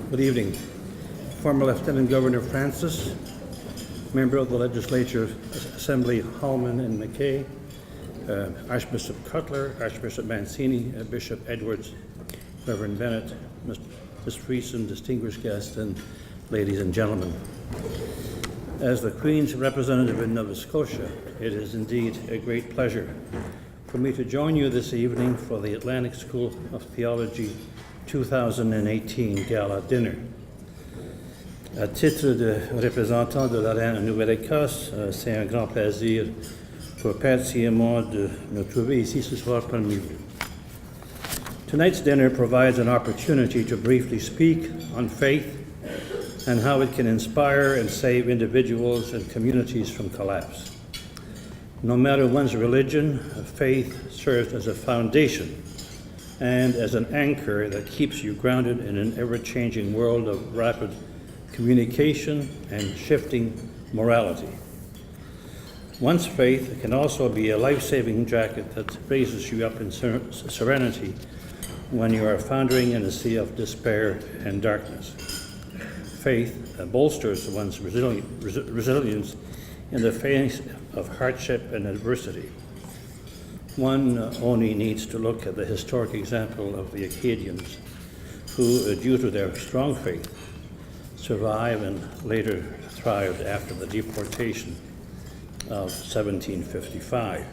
Good evening. Former Lieutenant Governor Francis, member of the Legislative Assembly Hallman and McKay, Archbishop Cutler, Archbishop Mancini, Bishop Edwards, Reverend Bennett, Ms. Friesen, distinguished guests, and ladies and gentlemen. As the Queen's representative in Nova Scotia, it is indeed a great pleasure for me to join you this evening for the Atlantic School of Theology 2018 Gala Dinner. À titre de représentant de la Reine Nouvelle-Écosse, c'est un grand plaisir pour Patsy et moi de nous trouver ici ce soir parmi vous. Tonight's dinner provides an opportunity to briefly speak on faith and how it can inspire and save individuals and communities from collapse. No matter one's religion, faith serves as a foundation and as an anchor that keeps you grounded in an ever-changing world of rapid communication and shifting morality. One's faith can also be a life-saving jacket that raises you up in serenity when you are foundering in a sea of despair and darkness. Faith bolsters one's resilience in the face of hardship and adversity. One only needs to look at the historic example of the Acadians, who, due to their strong faith, survived and later thrived after the deportation of 1755.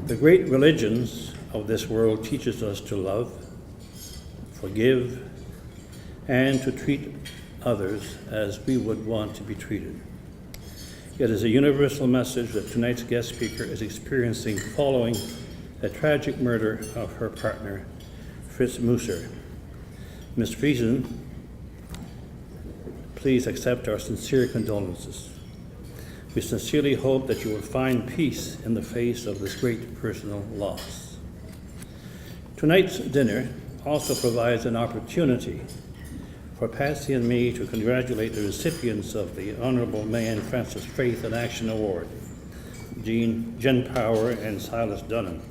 The great religions of this world teaches us to love, forgive, and to treat others as we would want to be treated. It is a universal message that tonight's guest speaker is experiencing following the tragic murder of her partner, Fritz Musser. Ms. Friesen, please accept our sincere condolences. We sincerely hope that you will find peace in the face of this great personal loss. Tonight's dinner also provides an opportunity for Patsy and me to congratulate the recipients of the Honorable Marianne Francis Faith and Action Award, Jen Power and Silas Dunham,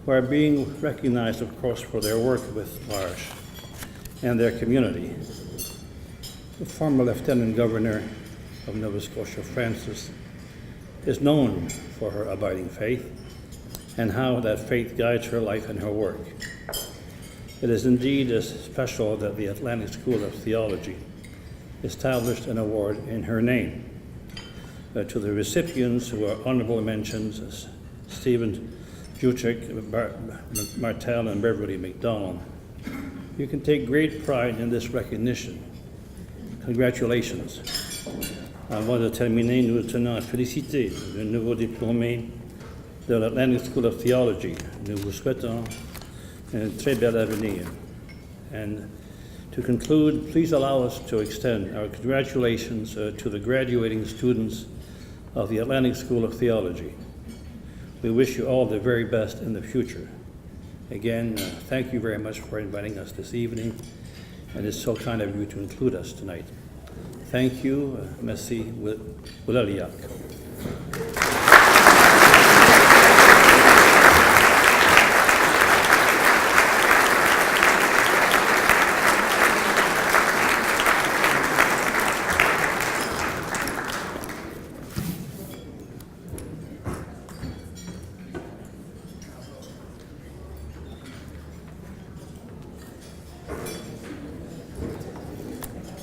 who are being recognized, of course, for their work with L'Arche and their community. The former Lieutenant Governor of Nova Scotia, Francis, is known for her abiding faith and how that faith guides her life and her work. It is indeed special that the Atlantic School of Theology established an award in her name. To the recipients who are honorable mentions, Stephen Juchik, Martel, and Beverly McDonald, you can take great pride in this recognition. Congratulations. Avant de terminer, nous tenons à féliciter le nouveau diplômé de l'Atlantic School of Theology. Nous vous souhaitons un très bel avenir. And to conclude, please allow us to extend our congratulations to the graduating students of the Atlantic School of Theology. We wish you all the very best in the future. Again, thank you very much for inviting us this evening, and it's so kind of you to include us tonight. Thank you. Merci. Wilaliak.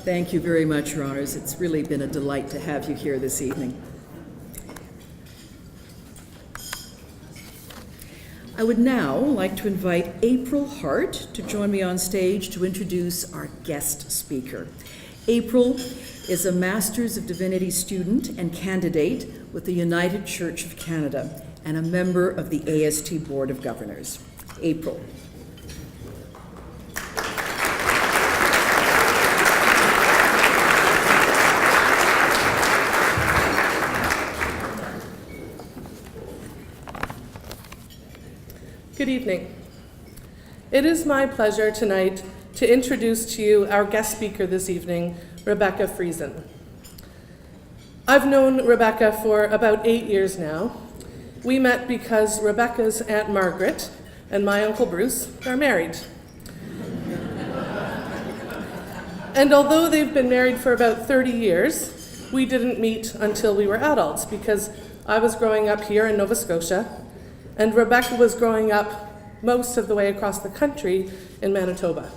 Thank you very much, Your Honors. It's really been a delight to have you here this evening. I would now like to invite April Hart to join me on stage to introduce our guest speaker. April is a Master's of Divinity student and candidate with the United Church of Canada and a member of the AST Board of Governors. April. Good evening. It is my pleasure tonight to introduce to you our guest speaker this evening, Rebekah Friesen. I've known Rebekah for about 8 years now. We met because Rebekah's Aunt Margaret and my Uncle Bruce are married. And although they've been married for about 30 years, we didn't meet until we were adults because I was growing up here in Nova Scotia and Rebekah was growing up most of the way across the country in Manitoba.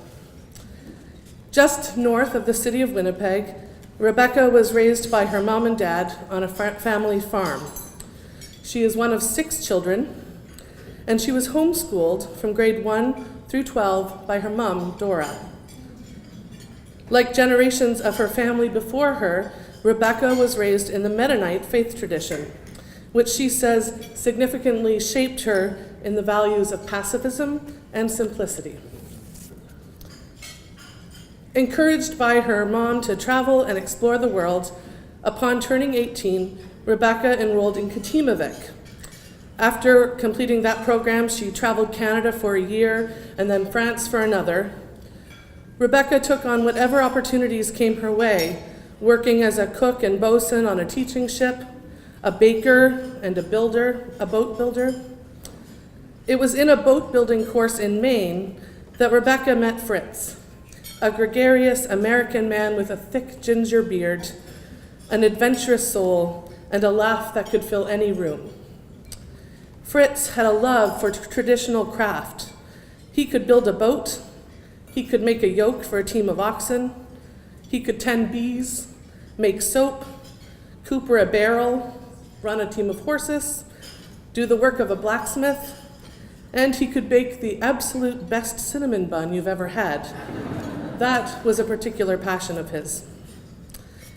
Just north of the city of Winnipeg, Rebekah was raised by her mom and dad on a family farm. She is one of 6 children, and she was homeschooled from grade 1 through 12 by her mom, Dora. Like generations of her family before her, Rebekah was raised in the Mennonite faith tradition, which she says significantly shaped her in the values of pacifism and simplicity. Encouraged by her mom to travel and explore the world, upon turning 18, Rebekah enrolled in Katimavik. After completing that program, she traveled Canada for a year and then France for another. Rebekah took on whatever opportunities came her way, working as a cook and bosun on a teaching ship, a baker and a boat builder. It was in a boat building course in Maine that Rebekah met Fritz, a gregarious American man with a thick ginger beard, an adventurous soul, and a laugh that could fill any room. Fritz had a love for traditional craft. He could build a boat, he could make a yoke for a team of oxen, he could tend bees, make soap, cooper a barrel, run a team of horses, do the work of a blacksmith, and he could bake the absolute best cinnamon bun you've ever had. That was a particular passion of his.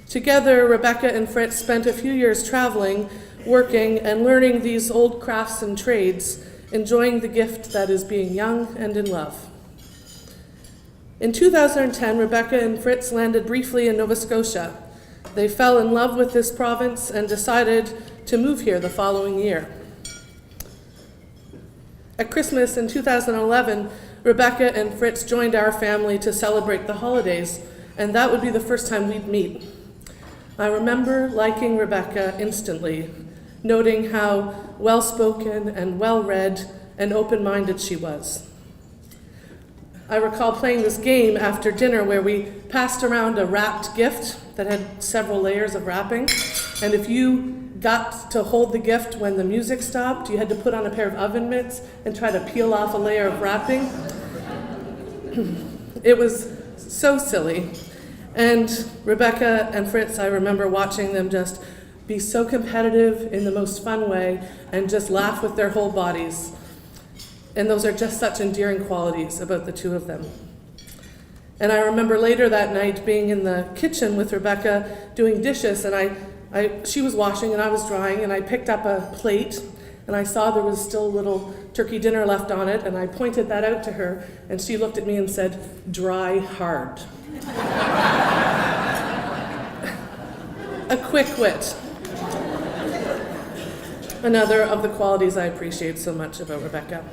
Together, Rebekah and Fritz spent a few years traveling, working, and learning these old crafts and trades, enjoying the gift that is being young and in love. In 2010, Rebekah and Fritz landed briefly in Nova Scotia. They fell in love with this province and decided to move here the following year. At Christmas in 2011, Rebekah and Fritz joined our family to celebrate the holidays, and that would be the first time we'd meet. I remember liking Rebekah instantly, noting how well-spoken and well-read and open-minded she was. I recall playing this game after dinner where we passed around a wrapped gift that had several layers of wrapping, and if you got to hold the gift when the music stopped, you had to put on a pair of oven mitts and try to peel off a layer of wrapping. It was so silly. And Rebekah and Fritz, I remember watching them just be so competitive in the most fun way and just laugh with their whole bodies. And those are just such endearing qualities about the two of them. And I remember later that night being in the kitchen with Rebekah doing dishes, and she was washing and I was drying, and I picked up a plate and I saw there was still a little turkey dinner left on it, and I pointed that out to her, and she looked at me and said, "Dry hard." A quick wit. Another of the qualities I appreciate so much about Rebekah.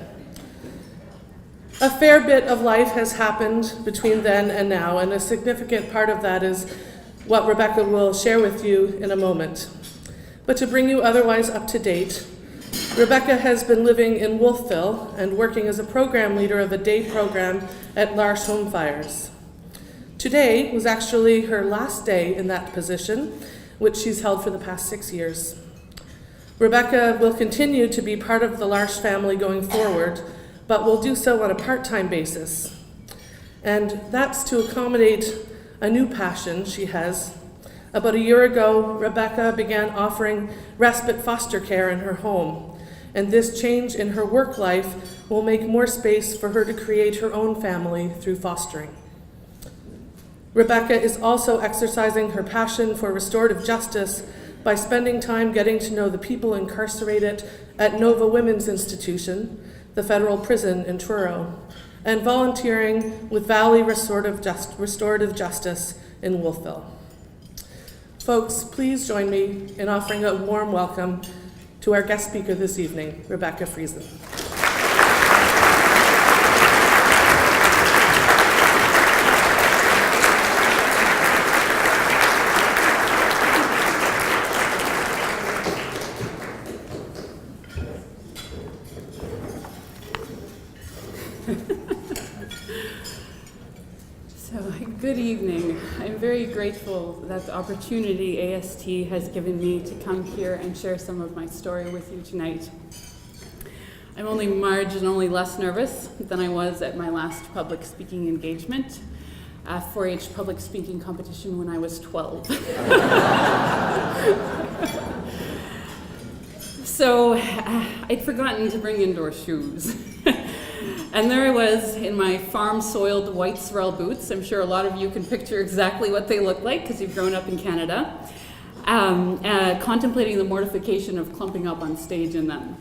A fair bit of life has happened between then and now, and a significant part of that is what Rebekah will share with you in a moment. But to bring you otherwise up to date, Rebekah has been living in Wolfville and working as a program leader of a day program at L'Arche Home Fires. Today was actually her last day in that position, which she's held for the past 6 years. Rebekah will continue to be part of the L'Arche family going forward, but will do so on a part-time basis. And that's to accommodate a new passion she has. About a year ago, Rebekah began offering respite foster care in her home, and this change in her work life will make more space for her to create her own family through fostering. Rebekah is also exercising her passion for restorative justice by spending time getting to know the people incarcerated at Nova Women's Institution, the federal prison in Truro, and volunteering with Valley Restorative Justice in Wolfville. Folks, please join me in offering a warm welcome to our guest speaker this evening, Rebekah Friesen. So, good Good evening. I'm very grateful that the opportunity AST has given me to come here and share some of my story with you tonight. I'm only marginally less nervous than I was at my last public speaking engagement, a 4-H public speaking competition when I was 12. So I'd forgotten to bring indoor shoes. And there I was in my farm-soiled white Sorel boots. I'm sure a lot of you can picture exactly what they look like because you've grown up in Canada, contemplating the mortification of clumping up on stage in them.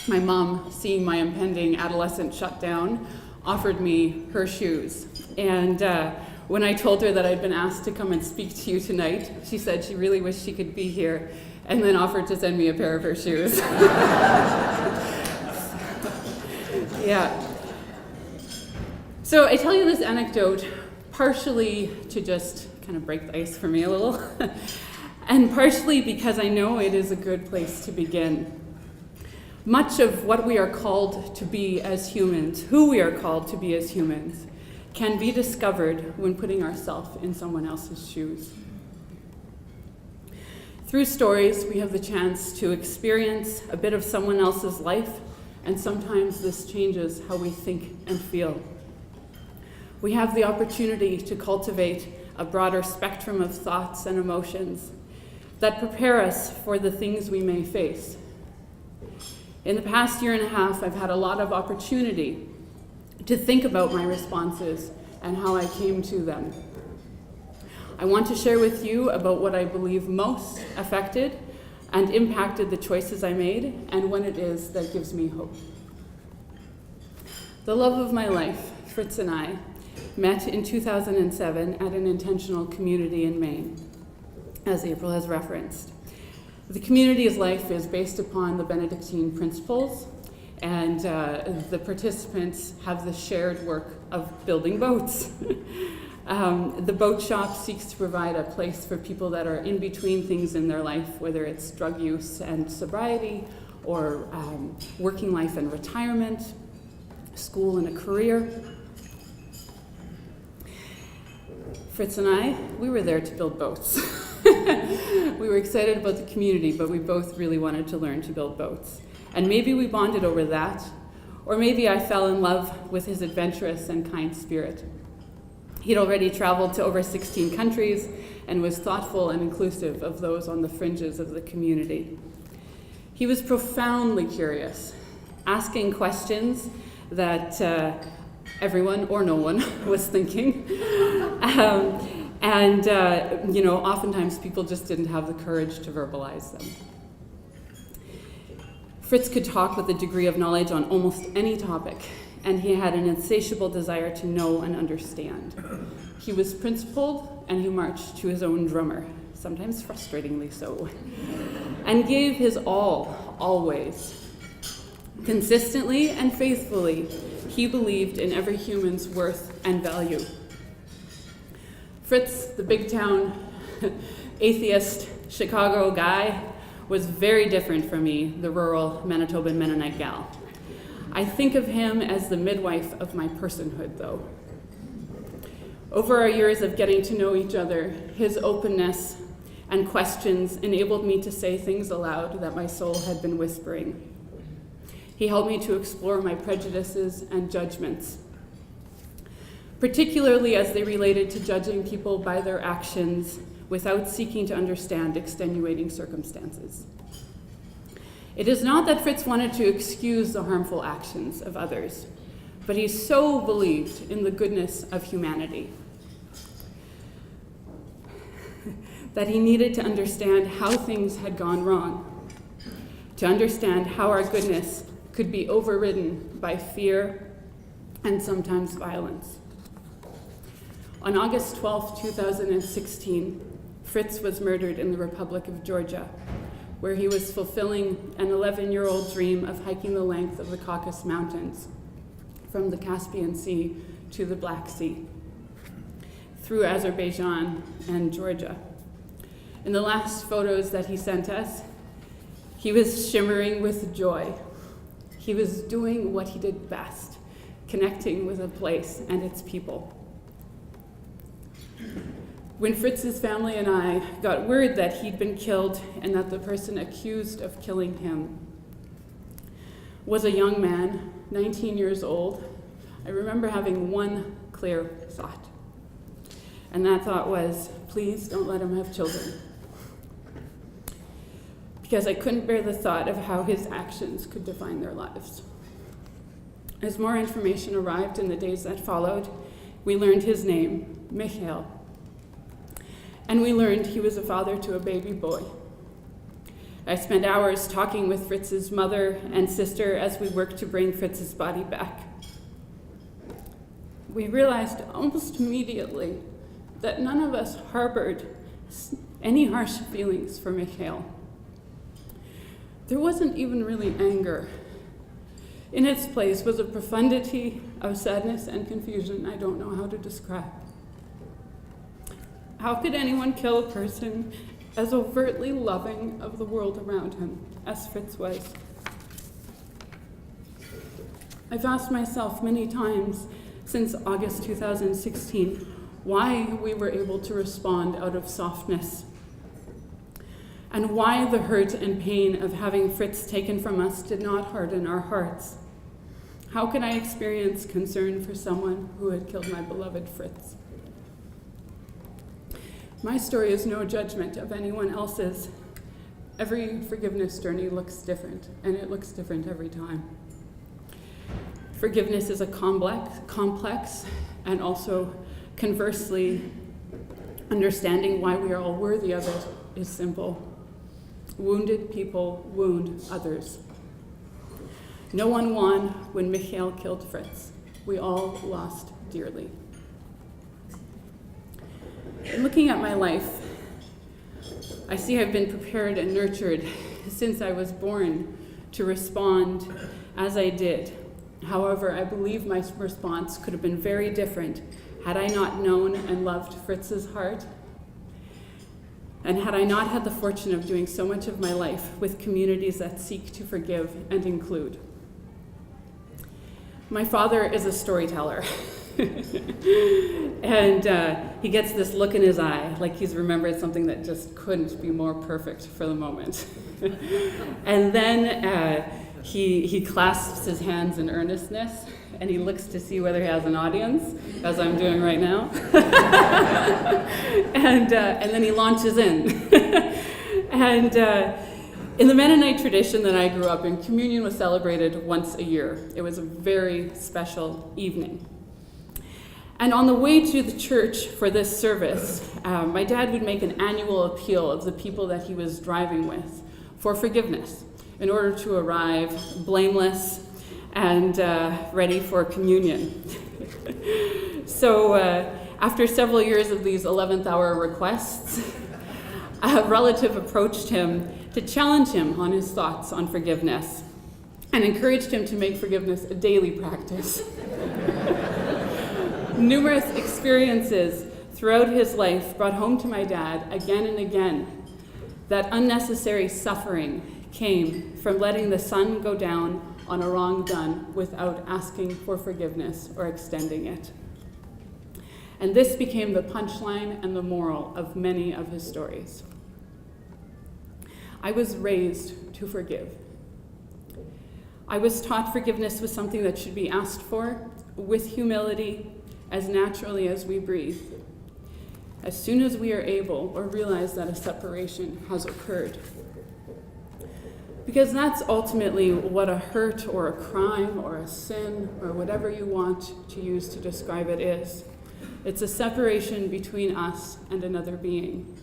My mom, seeing my impending adolescent shutdown, offered me her shoes. And when I told her that I'd been asked to come and speak to you tonight, she said she really wished she could be here, and then offered to send me a pair of her shoes. Yeah. So I tell you this anecdote partially to just kind of break the ice for me a little, and partially because I know it is a good place to begin. Much of what we are called to be as humans, who we are called to be as humans, can be discovered when putting ourselves in someone else's shoes. Through stories, we have the chance to experience a bit of someone else's life, and sometimes this changes how we think and feel. We have the opportunity to cultivate a broader spectrum of thoughts and emotions that prepare us for the things we may face. In the past year and a half, I've had a lot of opportunity to think about my responses and how I came to them. I want to share with you about what I believe most affected and impacted the choices I made, and what it is that gives me hope. The love of my life, Fritz and I, met in 2007 at an intentional community in Maine, as April has referenced. The community's life is based upon the Benedictine principles, and the participants have the shared work of building boats. The boat shop seeks to provide a place for people that are in between things in their life, whether it's drug use and sobriety, or working life and retirement, school and a career. Fritz and I, we were there to build boats. We were excited about the community, but we both really wanted to learn to build boats. And maybe we bonded over that, or maybe I fell in love with his adventurous and kind spirit. He'd already traveled to over 16 countries and was thoughtful and inclusive of those on the fringes of the community. He was profoundly curious, asking questions that everyone or no one was thinking. Oftentimes people just didn't have the courage to verbalize them. Fritz could talk with a degree of knowledge on almost any topic, and he had an insatiable desire to know and understand. He was principled, and he marched to his own drummer, sometimes frustratingly so, and gave his all, always. Consistently and faithfully, he believed in every human's worth and value. Fritz, the big town, atheist Chicago guy, was very different from me, the rural Manitoban Mennonite gal. I think of him as the midwife of my personhood, though. Over our years of getting to know each other, his openness and questions enabled me to say things aloud that my soul had been whispering. He helped me to explore my prejudices and judgments, particularly as they related to judging people by their actions without seeking to understand extenuating circumstances. It is not that Fritz wanted to excuse the harmful actions of others, but he so believed in the goodness of humanity that he needed to understand how things had gone wrong, to understand how our goodness could be overridden by fear and sometimes violence. On August 12, 2016, Fritz was murdered in the Republic of Georgia, where he was fulfilling an 11-year-old dream of hiking the length of the Caucasus Mountains, from the Caspian Sea to the Black Sea, through Azerbaijan and Georgia. In the last photos that he sent us, he was shimmering with joy. He was doing what he did best, connecting with a place and its people. When Fritz's family and I got word that he'd been killed and that the person accused of killing him was a young man, 19 years old, I remember having one clear thought. And that thought was, please don't let him have children. Because I couldn't bear the thought of how his actions could define their lives. As more information arrived in the days that followed, we learned his name, Michael. And we learned he was a father to a baby boy. I spent hours talking with Fritz's mother and sister as we worked to bring Fritz's body back. We realized almost immediately that none of us harbored any harsh feelings for Michael. There wasn't even really anger. In its place was a profundity of sadness and confusion I don't know how to describe. How could anyone kill a person as overtly loving of the world around him as Fritz was? I've asked myself many times since August 2016 why we were able to respond out of softness, and why the hurt and pain of having Fritz taken from us did not harden our hearts. How could I experience concern for someone who had killed my beloved Fritz? My story is no judgment of anyone else's. Every forgiveness journey looks different, and it looks different every time. Forgiveness is a complex, and also conversely, understanding why we are all worthy of it is simple. Wounded people wound others. No one won when Michael killed Fritz. We all lost dearly. In looking at my life, I see I've been prepared and nurtured since I was born to respond as I did. However, I believe my response could have been very different had I not known and loved Fritz's heart, and had I not had the fortune of doing so much of my life with communities that seek to forgive and include. My father is a storyteller. And he gets this look in his eye, like he's remembered something that just couldn't be more perfect for the moment. And then he clasps his hands in earnestness, and he looks to see whether he has an audience, as I'm doing right now. And then he launches in. And in the Mennonite tradition that I grew up in, communion was celebrated once a year. It was a very special evening. And on the way to the church for this service, my dad would make an annual appeal of the people that he was driving with for forgiveness in order to arrive blameless and ready for communion. So after several years of these 11th hour requests, a relative approached him to challenge him on his thoughts on forgiveness and encouraged him to make forgiveness a daily practice. Numerous experiences throughout his life brought home to my dad again and again that unnecessary suffering came from letting the sun go down on a wrong done without asking for forgiveness or extending it. And this became the punchline and the moral of many of his stories. I was raised to forgive. I was taught forgiveness was something that should be asked for with humility, as naturally as we breathe, as soon as we are able or realize that a separation has occurred. Because that's ultimately what a hurt or a crime or a sin or whatever you want to use to describe it is. It's a separation between us and another being.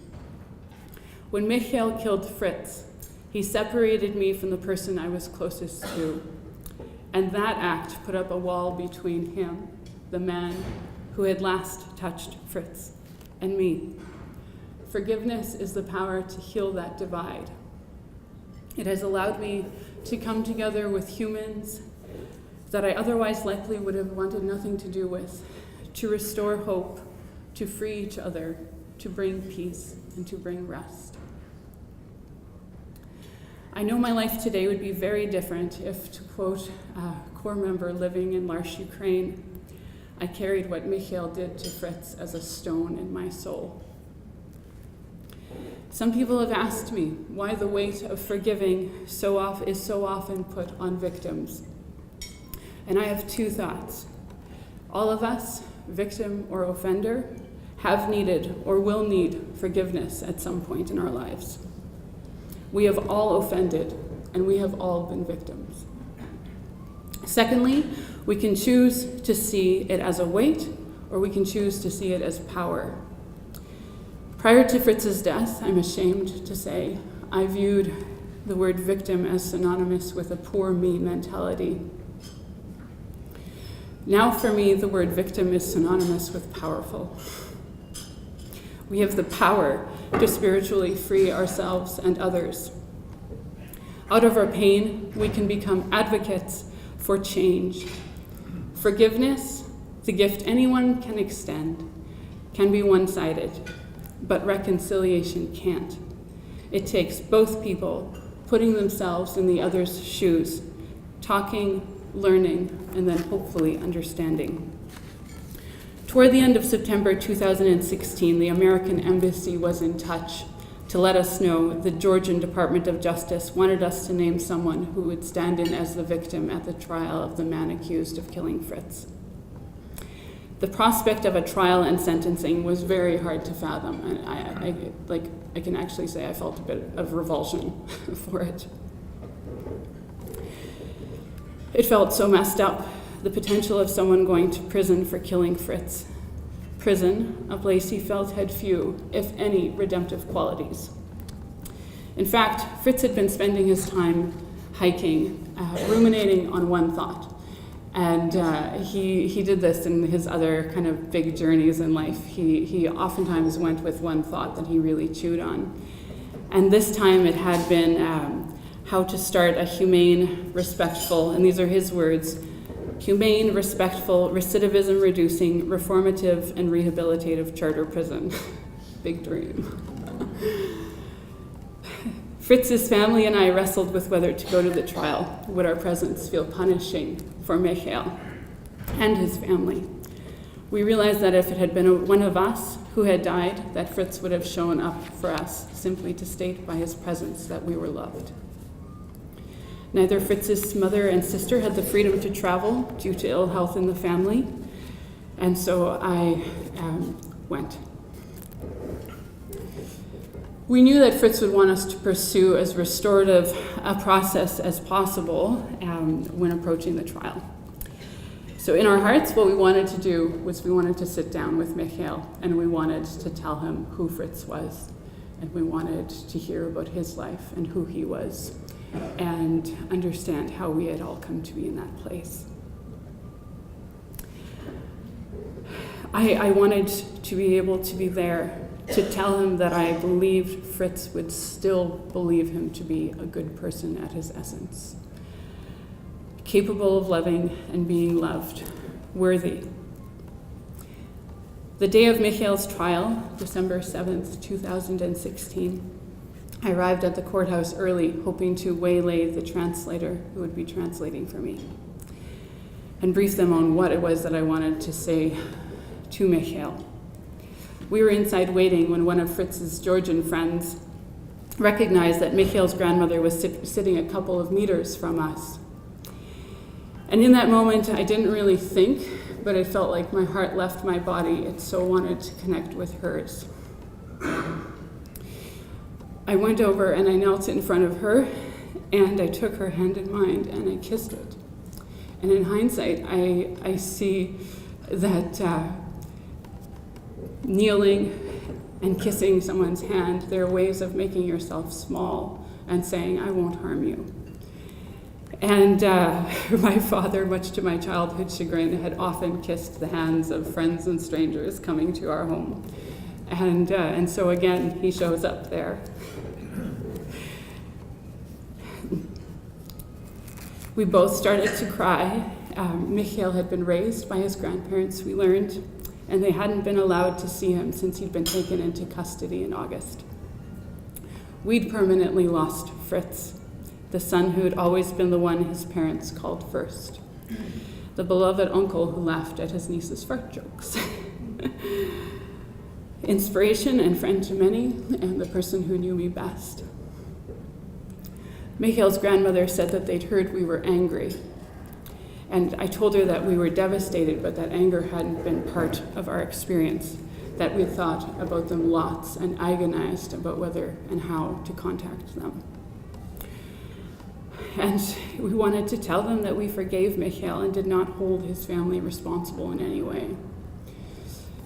When Michael killed Fritz, he separated me from the person I was closest to, and that act put up a wall between him, the man who had last touched Fritz, and me. Forgiveness is the power to heal that divide. It has allowed me to come together with humans that I otherwise likely would have wanted nothing to do with, to restore hope, to free each other, to bring peace, and to bring rest. I know my life today would be very different if, to quote a core member living in L'Arche, Ukraine, I carried what Michael did to Fritz as a stone in my soul. Some people have asked me why the weight of forgiving is so often put on victims. And I have two thoughts. All of us, victim or offender, have needed or will need forgiveness at some point in our lives. We have all offended, and we have all been victims. Secondly, we can choose to see it as a weight, or we can choose to see it as power. Prior to Fritz's death, I'm ashamed to say, I viewed the word victim as synonymous with a poor me mentality. Now for me, the word victim is synonymous with powerful. We have the power to spiritually free ourselves and others. Out of our pain, we can become advocates for change. Forgiveness, the gift anyone can extend, can be one-sided, but reconciliation can't. It takes both people putting themselves in the other's shoes, talking, learning, and then hopefully understanding. Toward the end of September 2016, the American Embassy was in touch to let us know the Georgian Department of Justice wanted us to name someone who would stand in as the victim at the trial of the man accused of killing Fritz. The prospect of a trial and sentencing was very hard to fathom, and I can actually say I felt a bit of revulsion for it. It felt so messed up, the potential of someone going to prison for killing Fritz. Prison, a place he felt had few, if any, redemptive qualities. In fact, Fritz had been spending his time hiking, ruminating on one thought. And he did this in his other kind of big journeys in life. He oftentimes went with one thought that he really chewed on. And this time it had been how to start a humane, respectful, and these are his words, humane, respectful, recidivism-reducing, reformative, and rehabilitative charter prison. Big dream. Fritz's family and I wrestled with whether to go to the trial. Would our presence feel punishing for Michael and his family? We realized that if it had been one of us who had died, that Fritz would have shown up for us, simply to state by his presence that we were loved. Neither Fritz's mother and sister had the freedom to travel due to ill health in the family, and so I went. We knew that Fritz would want us to pursue as restorative a process as possible when approaching the trial. So in our hearts, what we wanted to do was we wanted to sit down with Michael, and we wanted to tell him who Fritz was, and we wanted to hear about his life and who he was, and understand how we had all come to be in that place. I wanted to be able to be there to tell him that I believed Fritz would still believe him to be a good person at his essence, capable of loving and being loved, worthy. The day of Michael's trial, December 7th, 2016, I arrived at the courthouse early, hoping to waylay the translator who would be translating for me and brief them on what it was that I wanted to say to Michael. We were inside waiting when one of Fritz's Georgian friends recognized that Michael's grandmother was sitting a couple of meters from us. And in that moment, I didn't really think, but it felt like my heart left my body. It so wanted to connect with hers. I went over and I knelt in front of her, and I took her hand in mine and I kissed it. And in hindsight, I see that kneeling and kissing someone's hand, they're ways of making yourself small and saying, I won't harm you. And my father, much to my childhood chagrin, had often kissed the hands of friends and strangers coming to our home. And so again, he shows up there. We both started to cry. Michael had been raised by his grandparents, we learned, and they hadn't been allowed to see him since he'd been taken into custody in August. We'd permanently lost Fritz, the son who had always been the one his parents called first, the beloved uncle who laughed at his niece's fart jokes. inspiration and friend to many, and the person who knew me best. Michael's grandmother said that they'd heard we were angry. And I told her that we were devastated, but that anger hadn't been part of our experience, that we thought about them lots and agonized about whether and how to contact them. And we wanted to tell them that we forgave Michael and did not hold his family responsible in any way.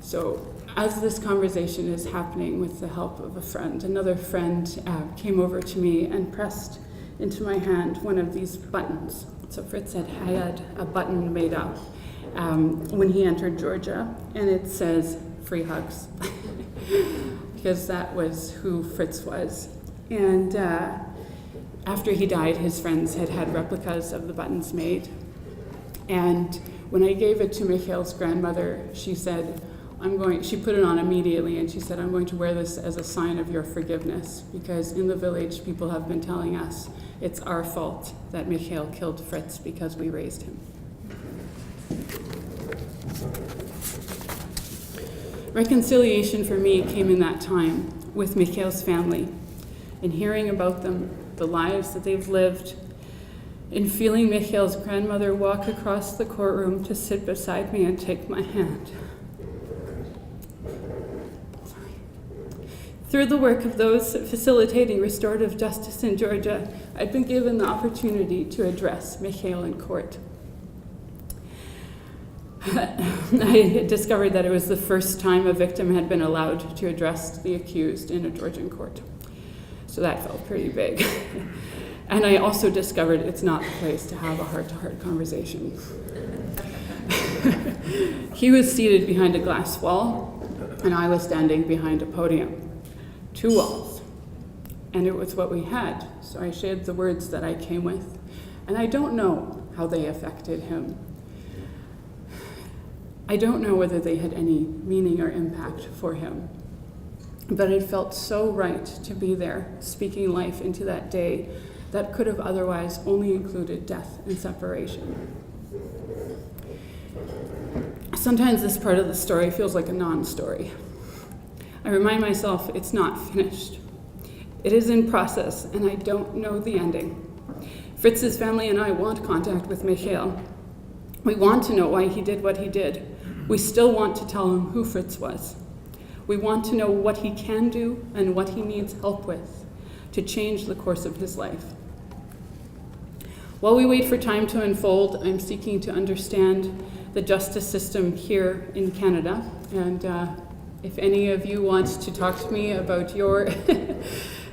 So as this conversation is happening with the help of a friend, another friend came over to me and pressed into my hand one of these buttons. So Fritz had a button made up when he entered Georgia, and it says, "Free hugs," because that was who Fritz was. And after he died, his friends had replicas of the buttons made. And when I gave it to Michael's grandmother, she said, she put it on immediately, and she said, "I'm going to wear this as a sign of your forgiveness, because in the village, people have been telling us it's our fault that Michael killed Fritz because we raised him." Reconciliation for me came in that time with Michael's family, in hearing about them, the lives that they've lived, in feeling Michael's grandmother walk across the courtroom to sit beside me and take my hand. Through the work of those facilitating restorative justice in Georgia, I'd been given the opportunity to address Michael in court. I discovered that it was the first time a victim had been allowed to address the accused in a Georgian court. So that felt pretty big. And I also discovered it's not the place to have a heart-to-heart conversation. He was seated behind a glass wall, and I was standing behind a podium. 2 walls. And it was what we had, so I shared the words that I came with. And I don't know how they affected him. I don't know whether they had any meaning or impact for him. But it felt so right to be there, speaking life into that day that could have otherwise only included death and separation. Sometimes this part of the story feels like a non-story. I remind myself it's not finished. It is in process, and I don't know the ending. Fritz's family and I want contact with Michael. We want to know why he did what he did. We still want to tell him who Fritz was. We want to know what he can do and what he needs help with to change the course of his life. While we wait for time to unfold, I'm seeking to understand the justice system here in Canada, and if any of you want to talk to me about your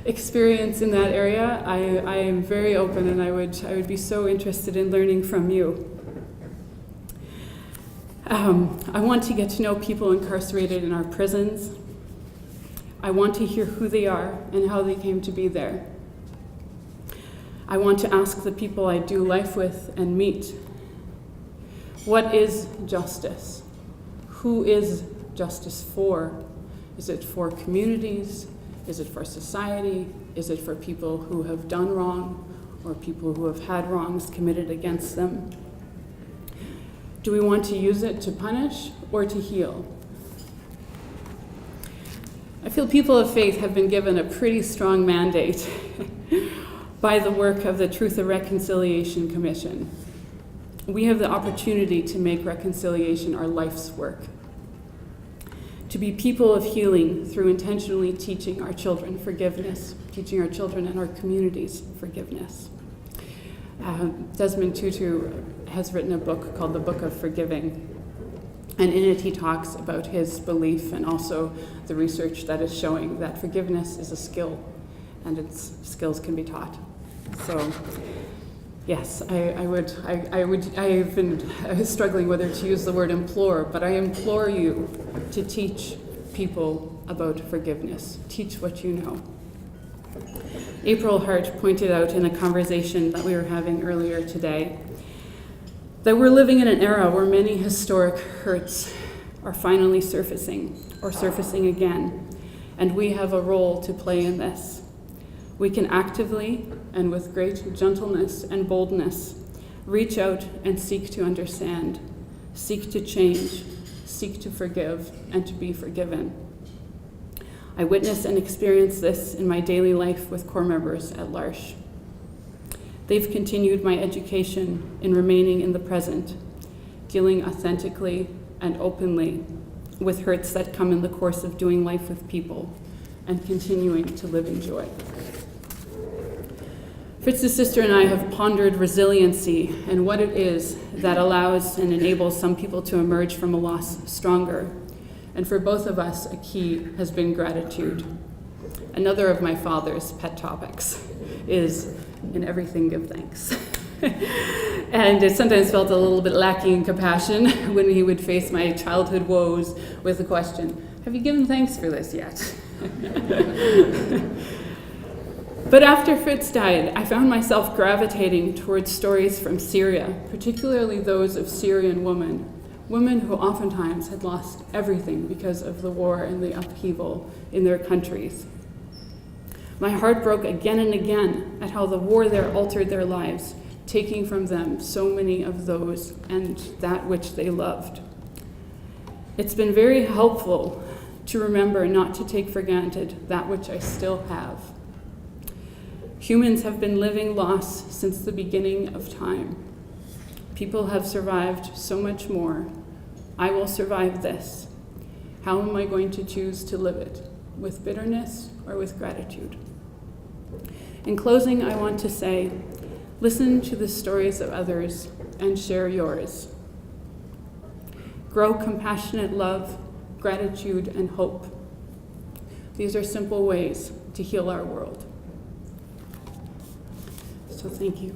experience in that area, I am very open, and I would be so interested in learning from you. I want to get to know people incarcerated in our prisons. I want to hear who they are and how they came to be there. I want to ask the people I do life with and meet, what is justice? Who is justice for? Is it for communities? Is it for society? Is it for people who have done wrong or people who have had wrongs committed against them? Do we want to use it to punish or to heal? I feel people of faith have been given a pretty strong mandate by the work of the Truth and Reconciliation Commission. We have the opportunity to make reconciliation our life's work, to be people of healing through intentionally teaching our children forgiveness, teaching our children and our communities forgiveness. Desmond Tutu has written a book called The Book of Forgiving, and in it he talks about his belief and also the research that is showing that forgiveness is a skill and its skills can be taught. So yes, I have been struggling whether to use the word implore, but I implore you to teach people about forgiveness. Teach what you know. April Hart pointed out in a conversation that we were having earlier today that we're living in an era where many historic hurts are finally surfacing or surfacing again, and we have a role to play in this. We can actively and with great gentleness and boldness reach out and seek to understand, seek to change, seek to forgive, and to be forgiven. I witness and experience this in my daily life with corps members at L'Arche. They've continued my education in remaining in the present, dealing authentically and openly with hurts that come in the course of doing life with people, and continuing to live in joy. Fritz's sister and I have pondered resiliency and what it is that allows and enables some people to emerge from a loss stronger. And for both of us, a key has been gratitude. Another of my father's pet topics is, in everything give thanks. And it sometimes felt a little bit lacking in compassion when he would face my childhood woes with the question, have you given thanks for this yet? But after Fritz died, I found myself gravitating towards stories from Syria, particularly those of Syrian women who oftentimes had lost everything because of the war and the upheaval in their countries. My heart broke again and again at how the war there altered their lives, taking from them so many of those and that which they loved. It's been very helpful to remember not to take for granted that which I still have. Humans have been living loss since the beginning of time. People have survived so much more. I will survive this. How am I going to choose to live it? With bitterness or with gratitude? In closing, I want to say, listen to the stories of others and share yours. Grow compassionate love, gratitude, and hope. These are simple ways to heal our world. So thank you.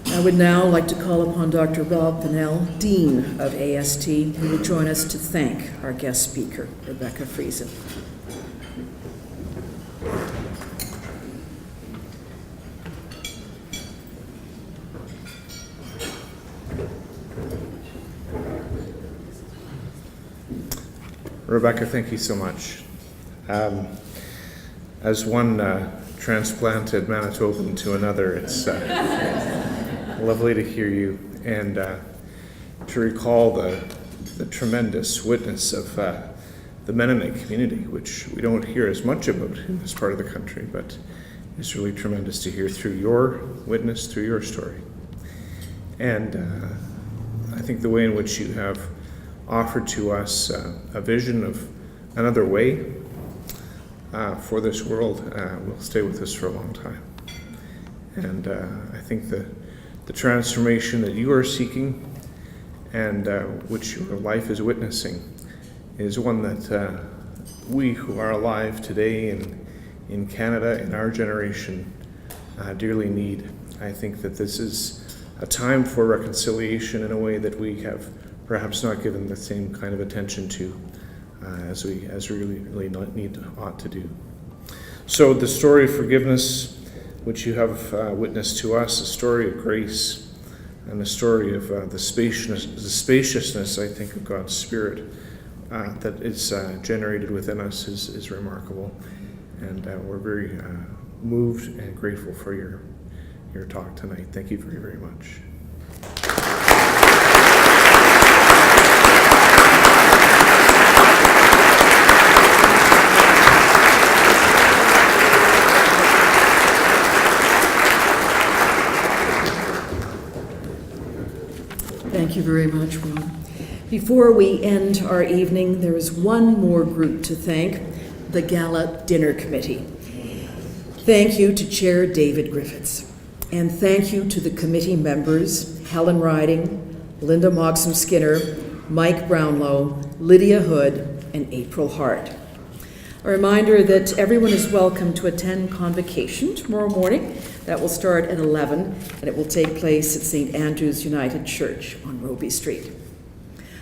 I would now like to call upon Dr. Rob Pennell, Dean of AST, who will join us to thank our guest speaker, Rebekah Friesen. Rebekah, thank you so much. As one transplanted Manitoban to another, it's lovely to hear you and to recall the tremendous witness of the Mennonite community, which we don't hear as much about in this part of the country, but it's really tremendous to hear through your witness, through your story. And I think the way in which you have offered to us a vision of another way for this world will stay with us for a long time. And I think the transformation that you are seeking and which your life is witnessing is one that we who are alive today in Canada, in our generation, dearly need. I think that this is a time for reconciliation in a way that we have perhaps not given the same kind of attention to as we really ought to do. So the story of forgiveness, which you have witnessed to us, a story of grace, and a story of the spaciousness, I think, of God's Spirit that is generated within us is remarkable. And we're very moved and grateful for your talk tonight. Thank you very, very much. Thank you very much, Ron. Before we end our evening, there is one more group to thank, the Gala Dinner Committee. Thank you to Chair David Griffiths, and thank you to the committee members, Helen Riding, Linda Moxham-Skinner, Mike Brownlow, Lydia Hood, and April Hart. A reminder that everyone is welcome to attend Convocation tomorrow morning. That will start at 11, and it will take place at St. Andrew's United Church on Roby Street.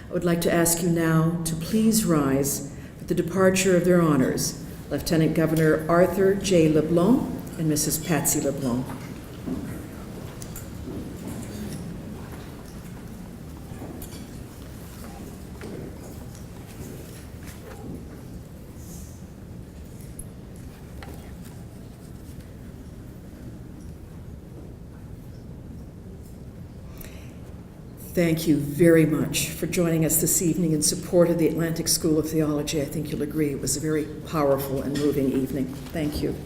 I would like to ask you now to please rise for the departure of their honors, Lieutenant Governor Arthur J. LeBlanc and Mrs. Patsy LeBlanc. Thank you very much for joining us this evening in support of the Atlantic School of Theology. I think you'll agree it was a very powerful and moving evening. Thank you.